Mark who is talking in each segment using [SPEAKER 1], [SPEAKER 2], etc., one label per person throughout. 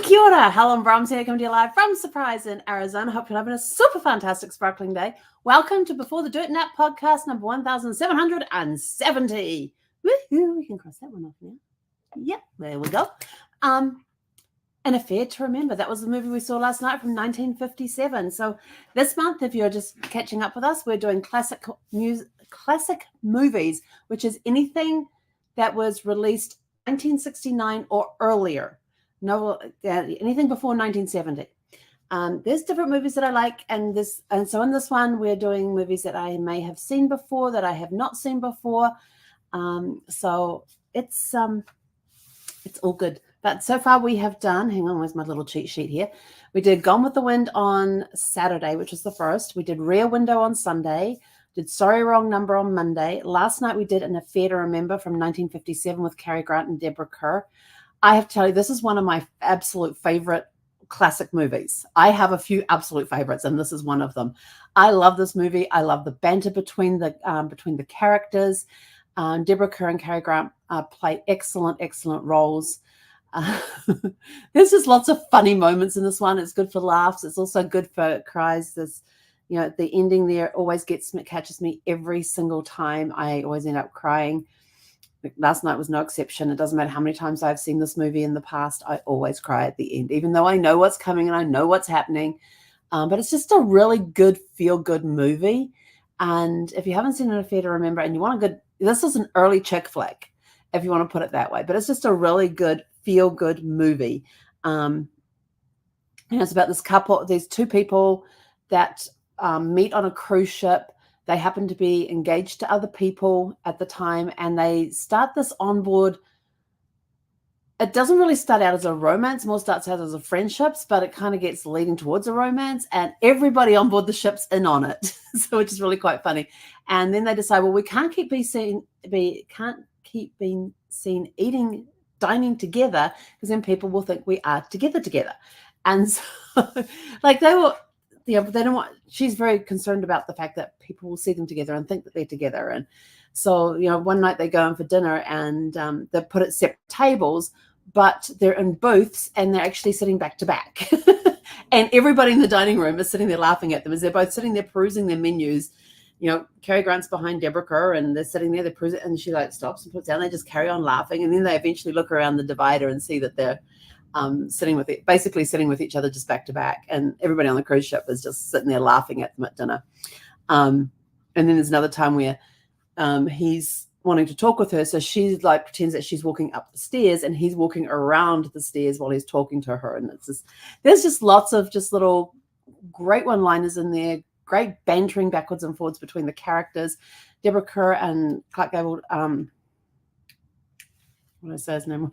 [SPEAKER 1] Kia ora, Helen Brahms here, coming to you live from Surprise in Arizona. Hope you're having a super fantastic sparkling day. Welcome to Before the Dirt Nap podcast number 1770. Woohoo, we can cross that one off now. Yep, there we go. An Affair to Remember. That was the movie we saw last night from 1957. So this month, if you're just catching up with us, we're doing classic movies, which is anything that was released 1969 or earlier. No, anything before 1970. There's different movies that I like, and so in this one we're doing movies that I may have seen before, that I have not seen before. So it's all good. But so far we have done. Hang on, where's my little cheat sheet here? We did Gone with the Wind on Saturday, which was the first. We did Rear Window on Sunday. Did Sorry Wrong Number on Monday. Last night we did An Affair to Remember from 1957 with Cary Grant and Deborah Kerr. I have to tell you, this is one of my absolute favorite classic movies. I have a few absolute favorites, and this is one of them. I love this movie. I love the banter between the characters. Deborah Kerr and Cary Grant play excellent roles. There's just lots of funny moments in this one. It's good for laughs. It's also good for cries. The ending there always catches me every single time. I always end up crying. Last night was no exception. It doesn't matter how many times I've seen this movie in the past, I always cry at the end, even though I know what's coming and I know what's happening. But it's just a really good, feel-good movie. And if you haven't seen An Affair to Remember and you want this is an early chick flick, if you want to put it that way. But it's just a really good, feel-good movie. It's about this couple. There's two people that meet on a cruise ship. They happen to be engaged to other people at the time, and they start this onboard. It doesn't really start out as a romance, more starts out as a friendships, but it kind of gets leading towards a romance, and everybody on board the ship's in on it. So which is really quite funny. And then they decide, well, we can't keep being seen dining together, because then people will think we are together. And so like they were. Yeah, but they don't want. She's very concerned about the fact that people will see them together and think that they're together. And so, one night they go in for dinner, and they put at separate tables, but they're in booths and they're actually sitting back to back. And everybody in the dining room is sitting there laughing at them as they're both sitting there perusing their menus. Cary Grant's behind Deborah Kerr, and they're sitting there, they peruse it, and she stops and puts down. They just carry on laughing, and then they eventually look around the divider and see that they're sitting with each other just back to back, and everybody on the cruise ship is just sitting there laughing at them at dinner. And then there's another time where he's wanting to talk with her, so she pretends that she's walking up the stairs, and he's walking around the stairs while he's talking to her. And there's just lots of just little great one-liners in there, great bantering backwards and forwards between the characters. Deborah Kerr and Clark Gable, what did I say his name?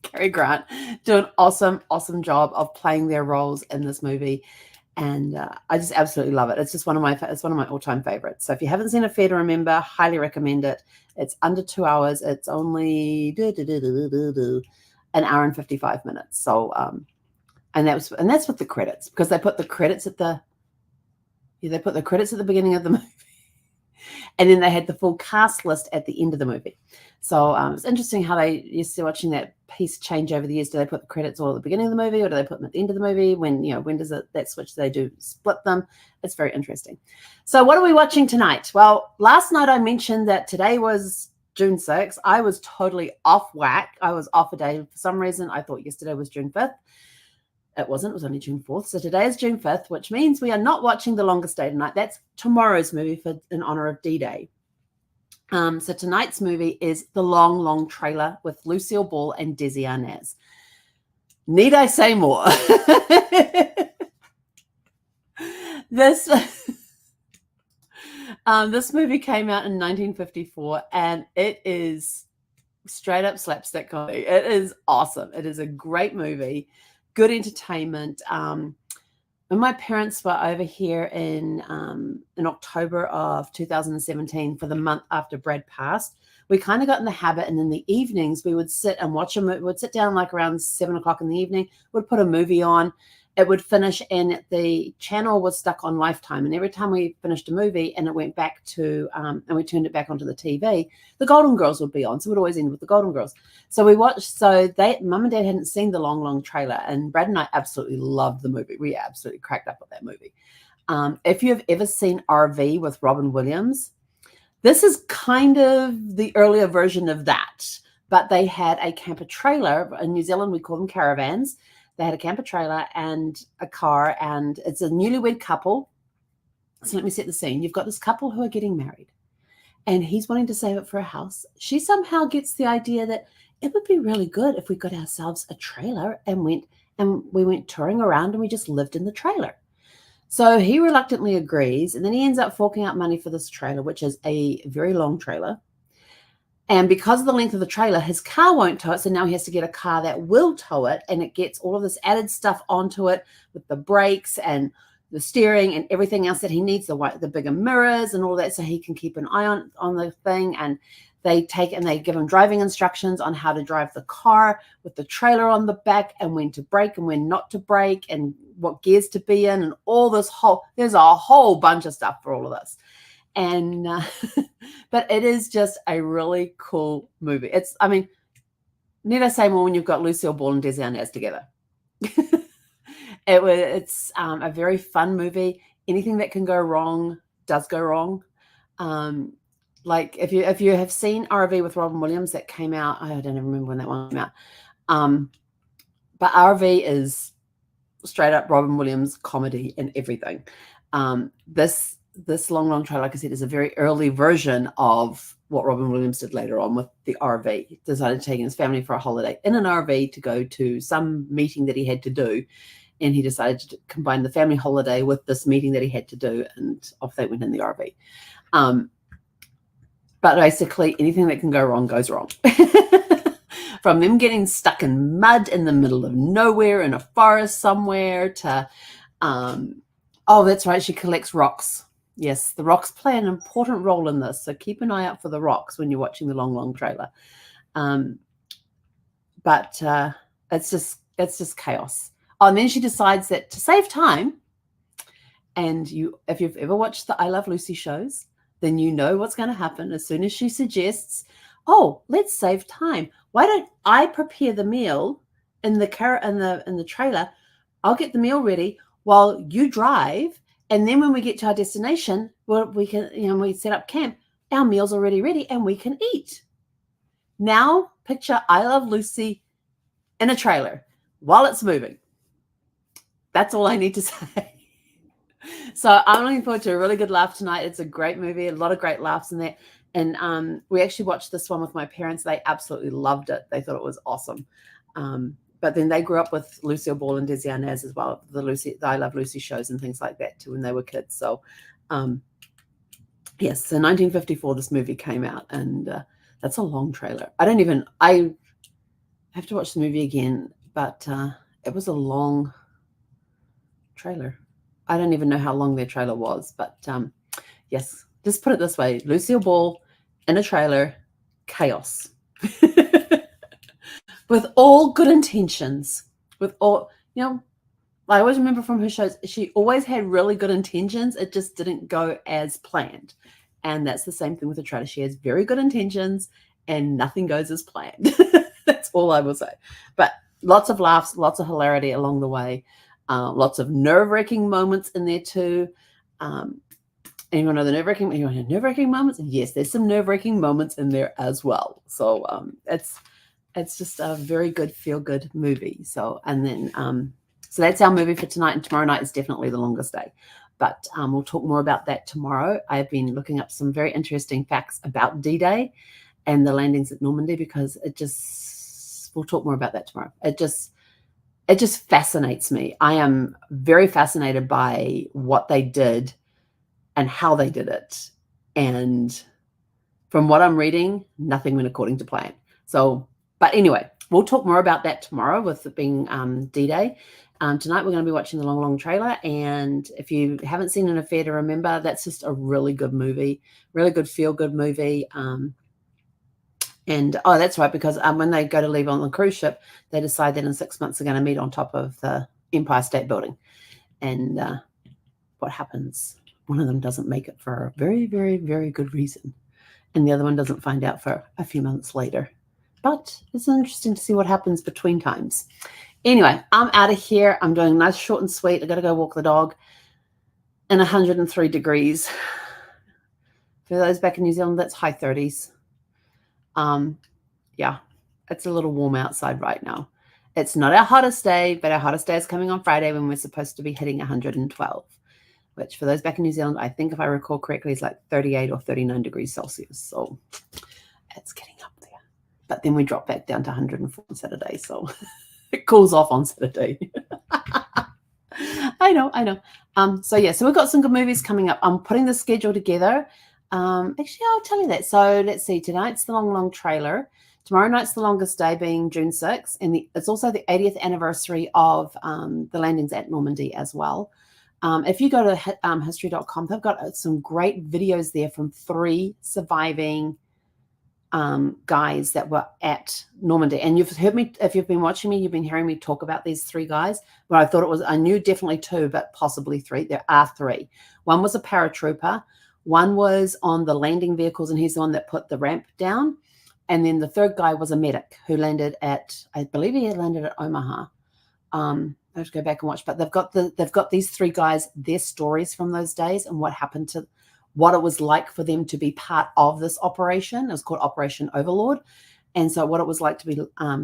[SPEAKER 1] Cary Grant do an awesome job of playing their roles in this movie, and I just absolutely love it. It's one of my all-time favorites. So if you haven't seen Affair to Remember, highly recommend it. It's under 2 hours. It's only an hour and 55 minutes. So and that's with the credits, because they put the credits at the beginning of the movie. And then they had the full cast list at the end of the movie. So it's interesting how they used to watching that piece change over the years. Do they put the credits all at the beginning of the movie, or do they put them at the end of the movie? When does that switch? They do split them. It's very interesting. So what are we watching tonight? Well, last night I mentioned that today was June 6th. I was totally off whack. I was off a day. For some reason, I thought yesterday was June 5th. It wasn't. It was only June 4th. So today is June 5th, which means we are not watching The Longest Day tonight. That's tomorrow's movie in honor of D-Day. So tonight's movie is The Long Trailer with Lucille Ball and Desi Arnaz. Need I say more? This movie came out in 1954, and it is straight up slapstick comedy. It is awesome. It is a great movie. Good entertainment. When my parents were over here in October of 2017 for the month after Brad passed, we kind of got in the habit, and in the evenings we would sit and watch a movie. We'd sit down like around 7 o'clock in the evening. We'd put a movie on, it would finish and the channel was stuck on Lifetime. And every time we finished a movie and it went back to, and we turned it back onto the TV, the Golden Girls would be on. So it would always end with the Golden Girls. So we watched, so Mum and Dad hadn't seen the long trailer, and Brad and I absolutely loved the movie. We absolutely cracked up with that movie. If you've ever seen RV with Robin Williams, this is kind of the earlier version of that, but they had a camper trailer. In New Zealand, we call them caravans. They had a camper trailer and a car, and it's a newlywed couple. So let me set the scene. You've got this couple who are getting married, and he's wanting to save up for a house. She somehow gets the idea that it would be really good if we got ourselves a trailer and we went touring around and we just lived in the trailer. So he reluctantly agrees, and then he ends up forking out money for this trailer, which is a very long trailer. And because of the length of the trailer, his car won't tow it. So now he has to get a car that will tow it. And it gets all of this added stuff onto it with the brakes and the steering and everything else that he needs, the bigger mirrors and all that, so he can keep an eye on the thing. And they give him driving instructions on how to drive the car with the trailer on the back, and when to brake and when not to brake, and what gears to be in, and all this there's a whole bunch of stuff for all of this. And but it is just a really cool movie. Need I say more when you've got Lucille Ball and Desi Arnaz together? It's a very fun movie. Anything that can go wrong does go wrong. Like if you have seen RV with Robin Williams, that came out, I don't even remember when that one came out. But RV is straight up Robin Williams comedy and everything. This long trailer, like I said, is a very early version of what Robin Williams did later on with the RV. He decided to take his family for a holiday in an RV to go to some meeting that he had to do. And he decided to combine the family holiday with this meeting that he had to do. And off they went in the RV. But basically, anything that can go wrong goes wrong. From them getting stuck in mud in the middle of nowhere in a forest somewhere to, oh, that's right, she collects rocks. Yes, the rocks play an important role in this. So keep an eye out for the rocks when you're watching the long trailer. But it's just chaos. Oh, and then she decides that to save time, and if you've ever watched the I Love Lucy shows, then you know what's going to happen as soon as she suggests, oh, let's save time. Why don't I prepare the meal in the trailer? I'll get the meal ready while you drive. And then when we get to our destination, well, we can, we set up camp, our meal's already ready and we can eat. Now picture I Love Lucy in a trailer while it's moving. That's all I need to say. So I'm looking forward to a really good laugh tonight. It's a great movie, a lot of great laughs in there. And we actually watched this one with my parents. They absolutely loved it. They thought it was awesome. But then they grew up with Lucille Ball and Desi Arnaz as well, the I Love Lucy shows and things like that too when they were kids. So yes, so 1954 this movie came out, and that's a long trailer. I have to watch the movie again, but it was a long trailer. I don't even know how long their trailer was, but yes, just put it this way: Lucille Ball in a trailer, chaos. With all good intentions, with all, I always remember from her shows, she always had really good intentions. It just didn't go as planned. And that's the same thing with the trailer. She has very good intentions and nothing goes as planned. That's all I will say. But lots of laughs, lots of hilarity along the way, lots of nerve-wracking moments in there too. Anyone know the nerve-wracking moments? Yes, there's some nerve-wracking moments in there as well. So it's just a very good feel-good movie. So, and then, so that's our movie for tonight. And tomorrow night is definitely the longest day. But we'll talk more about that tomorrow. I've been looking up some very interesting facts about D-Day and the landings at Normandy, because we'll talk more about that tomorrow. It just fascinates me. I am very fascinated by what they did and how they did it. And from what I'm reading, nothing went according to plan. So, but anyway, we'll talk more about that tomorrow with it being D-Day. Tonight we're going to be watching the long trailer. And if you haven't seen An Affair to Remember, that's just a really good movie, really good feel-good movie. And that's right, because when they go to leave on the cruise ship, they decide that in 6 months they're going to meet on top of the Empire State Building. And what happens? One of them doesn't make it for a very, very, very good reason. And the other one doesn't find out for a few months later. But it's interesting to see what happens between times. Anyway, I'm out of here. I'm doing nice, short and sweet. I got to go walk the dog in 103 degrees. For those back in New Zealand, that's high 30s. Yeah, it's a little warm outside right now. It's not our hottest day, but our hottest day is coming on Friday when we're supposed to be hitting 112, which for those back in New Zealand, I think if I recall correctly, is like 38 or 39 degrees Celsius. So it's getting up there. But then we drop back down to 104 on Saturday. So it cools off on Saturday. I know. So yeah, so we've got some good movies coming up. I'm putting the schedule together. Actually, I'll tell you that. So let's see. Tonight's the long trailer. Tomorrow night's the longest day, being June 6th. And it's also the 80th anniversary of the landings at Normandy as well. If you go to history.com, they've got some great videos there from 3 surviving guys that were at Normandy. And you've heard me, if you've been watching me, you've been hearing me talk about these 3 guys. But I knew definitely 2, but possibly 3. There are 3. One was a paratrooper. One was on the landing vehicles, and he's the one that put the ramp down. And then the 3rd guy was a medic who landed at, I believe he landed at Omaha. I have to go back and watch, but they've got these 3 guys, their stories from those days and what happened to, what it was like for them to be part of this operation. It was called Operation Overlord. And so what it was like to be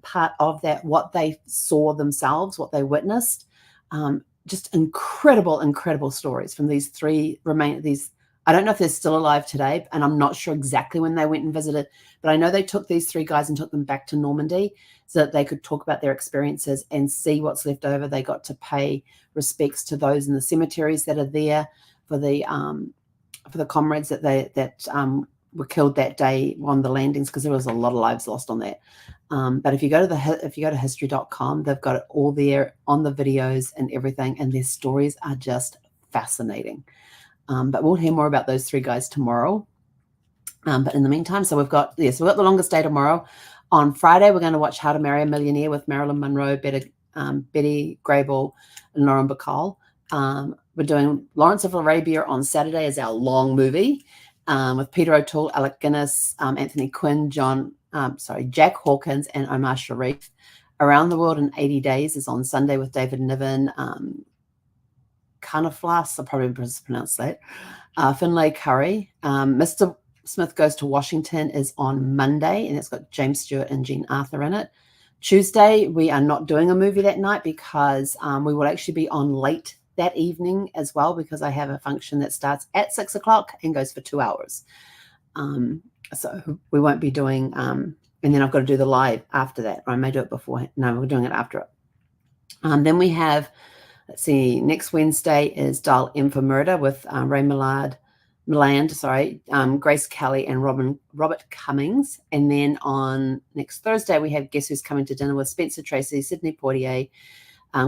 [SPEAKER 1] part of that, what they saw themselves, what they witnessed, just incredible stories from these 3 I don't know if they're still alive today, and I'm not sure exactly when they went and visited, but I know they took these 3 guys and took them back to Normandy so that they could talk about their experiences and see what's left over. They got to pay respects to those in the cemeteries that are there for the comrades that were killed that day on the landings, because there was a lot of lives lost on that. But if you go to history.com, they've got it all there on the videos and everything, and their stories are just fascinating. But we'll hear more about those 3 guys tomorrow. But in the meantime, so we've got the longest day tomorrow. On Friday, we're going to watch How to Marry a Millionaire with Marilyn Monroe, Betty Grable, and Lauren Bacall. We're doing Lawrence of Arabia on Saturday as our long movie with Peter O'Toole, Alec Guinness, Anthony Quinn, Jack Hawkins, and Omar Sharif. Around the World in 80 Days is on Sunday with David Niven, Canaflas, I probably mispronounced that. Finlay Curry. Mr. Smith Goes to Washington is on Monday, and it's got James Stewart and Jean Arthur in it. Tuesday, we are not doing a movie that night because we will actually be on late that evening as well, because I have a function that starts at 6 o'clock and goes for 2 hours. So we won't be doing, and then I've got to do the live after that. Or I may do it before. No, we're doing it after it. Then we have, let's see, next Wednesday is Dial M for Murder with Ray Milland, Grace Kelly, and Robert Cummings. And then on next Thursday, we have Guess Who's Coming to Dinner with Spencer Tracy, Sidney Poitier,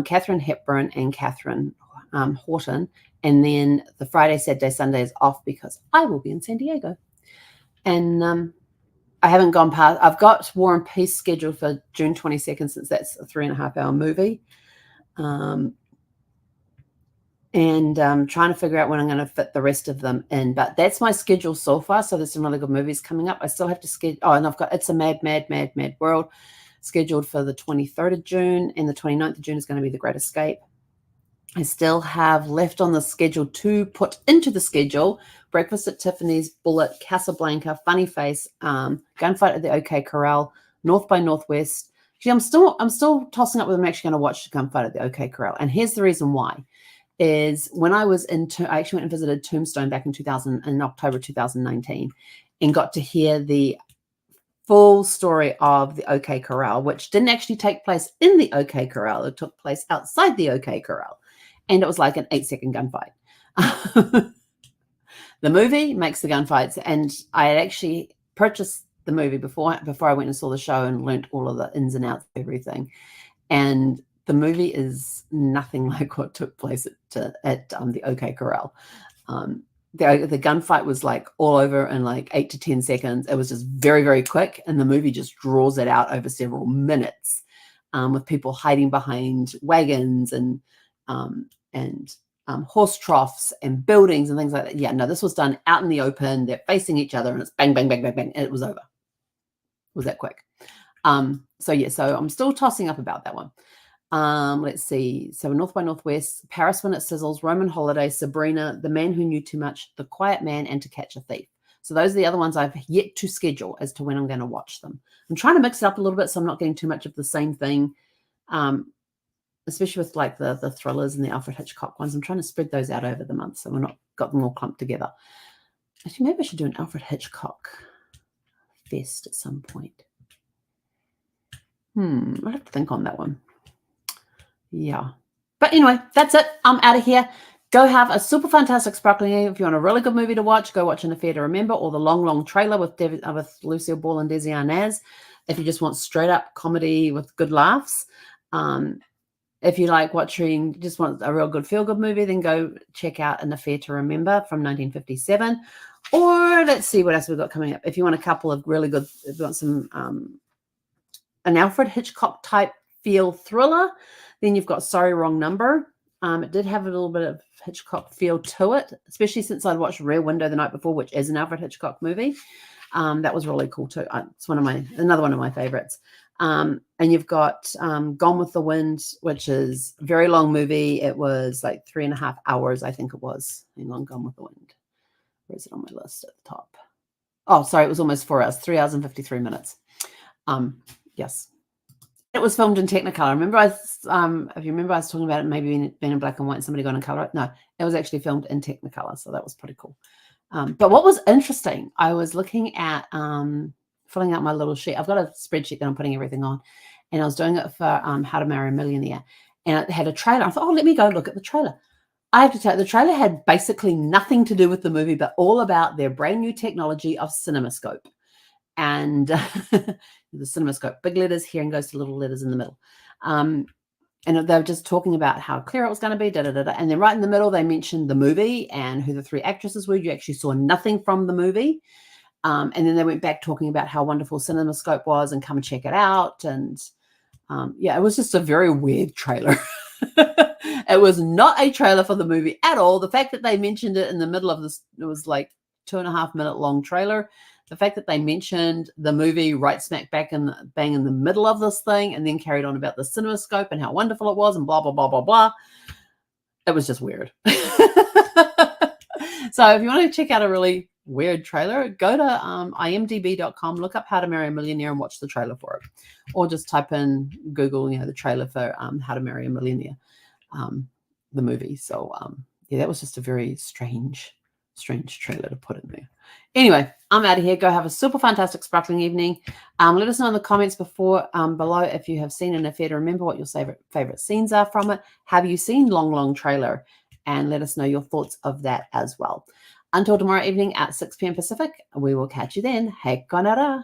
[SPEAKER 1] Katharine Hepburn, and Catherine Horton. And then the Friday, Saturday, Sunday is off because I will be in San Diego. And I haven't gone past, I've got War and Peace scheduled for June 22nd, since that's a 3.5-hour movie. And trying to figure out when I'm going to fit the rest of them in. But that's my schedule so far. So there's some really good movies coming up. I still have to schedule. Oh, and I've got It's a Mad, Mad, Mad, Mad World scheduled for the 23rd of June. And the 29th of June is going to be The Great Escape. I still have left on the schedule to put into the schedule Breakfast at Tiffany's, Bullet, Casablanca, Funny Face, Gunfight at the OK Corral, North by Northwest. Actually, I'm still tossing up whether I'm actually going to watch Gunfight at the OK Corral. And here's the reason why. Is when I was I actually went and visited Tombstone back in October 2019, and got to hear the full story of the OK Corral, which didn't actually take place in the OK Corral. It took place outside the OK Corral, and it was like an 8-second gunfight. The movie makes the gunfights, and I had actually purchased the movie before I went and saw the show and learnt all of the ins and outs of everything, and the movie is nothing like what took place at the OK Corral. The gunfight was like all over in like 8 to 10 seconds. It was just very, very quick, and the movie just draws it out over several minutes. with people hiding behind wagons and horse troughs and buildings and things like that. Yeah, no, this was done out in the open. They're facing each other, and it's bang, bang, bang, bang, bang, and it was over. It was that quick. So yeah, so I'm still tossing up about that one. Let's see. So North by Northwest, Paris When It Sizzles, Roman Holiday, Sabrina, The Man Who Knew Too Much, The Quiet Man, and To Catch a Thief. So those are the other ones I've yet to schedule as to when I'm going to watch them. I'm trying to mix it up a little bit so I'm not getting too much of the same thing, especially with like the thrillers and the Alfred Hitchcock ones. I'm trying to spread those out over the month so we're not got them all clumped together. Actually, maybe I should do an Alfred Hitchcock fest at some point. I'll have to think on that one. Yeah. But anyway, that's it. I'm out of here. Go have a super fantastic sparkling eve. If you want a really good movie to watch, go watch An Affair to Remember or The Long, Long Trailer with Lucille Ball and Desi Arnaz. If you just want straight up comedy with good laughs. If you like watching, just want a real good feel-good movie, then go check out An Affair to Remember from 1957. Or let's see what else we've got coming up. If you want a couple of really good, if you want some an Alfred Hitchcock type feel thriller, then you've got Sorry Wrong Number. It did have a little bit of Hitchcock feel to it, especially since I'd watched Rear Window the night before, which is an Alfred Hitchcock movie. That was really cool too. It's another one of my favorites. And you've got Gone with the Wind, which is a very long movie. It was like 3.5 hours, I think it was. Hang on, Gone with the Wind. Where is it on my list at the top? Oh, sorry, it was almost 4 hours, 3 hours and 53 minutes. Yes. It was filmed in Technicolor. If you remember, I was talking about it maybe being in black and white and somebody got in color. No, it was actually filmed in Technicolor, so that was pretty cool. But what was interesting, I was looking at filling out my little sheet. I've got a spreadsheet that I'm putting everything on, and I was doing it for How to Marry a Millionaire, and it had a trailer. I thought, oh, let me go look at the trailer. I have to tell you, the trailer had basically nothing to do with the movie, but all about their brand new technology of CinemaScope. And the CinemaScope, big letters here and goes to little letters in the middle. And they were just talking about how clear it was going to be, and then right in the middle, they mentioned the movie and who the 3 actresses were. You actually saw nothing from the movie. And then they went back talking about how wonderful CinemaScope was and come and check it out. And yeah, it was just a very weird trailer. It was not a trailer for the movie at all. The fact that they mentioned it in the middle of this, it was like 2.5 minute long trailer. The fact that they mentioned the movie right smack back in bang in the middle of this thing and then carried on about the CinemaScope and how wonderful it was and blah, blah, blah, blah, blah. It was just weird. So if you want to check out a really weird trailer, go to imdb.com, look up How to Marry a Millionaire and watch the trailer for it. Or just type in Google, the trailer for How to Marry a Millionaire, the movie. So yeah, that was just a very strange trailer to put in there. Anyway, I'm out of here. Go have a super fantastic sparkling evening. Let us know in the comments below if you have seen An Affair to Remember, what your favorite scenes are from it. Have you seen Long, Long Trailer? And let us know your thoughts of that as well. Until tomorrow evening at 6 p.m. Pacific, we will catch you then. Hei konara.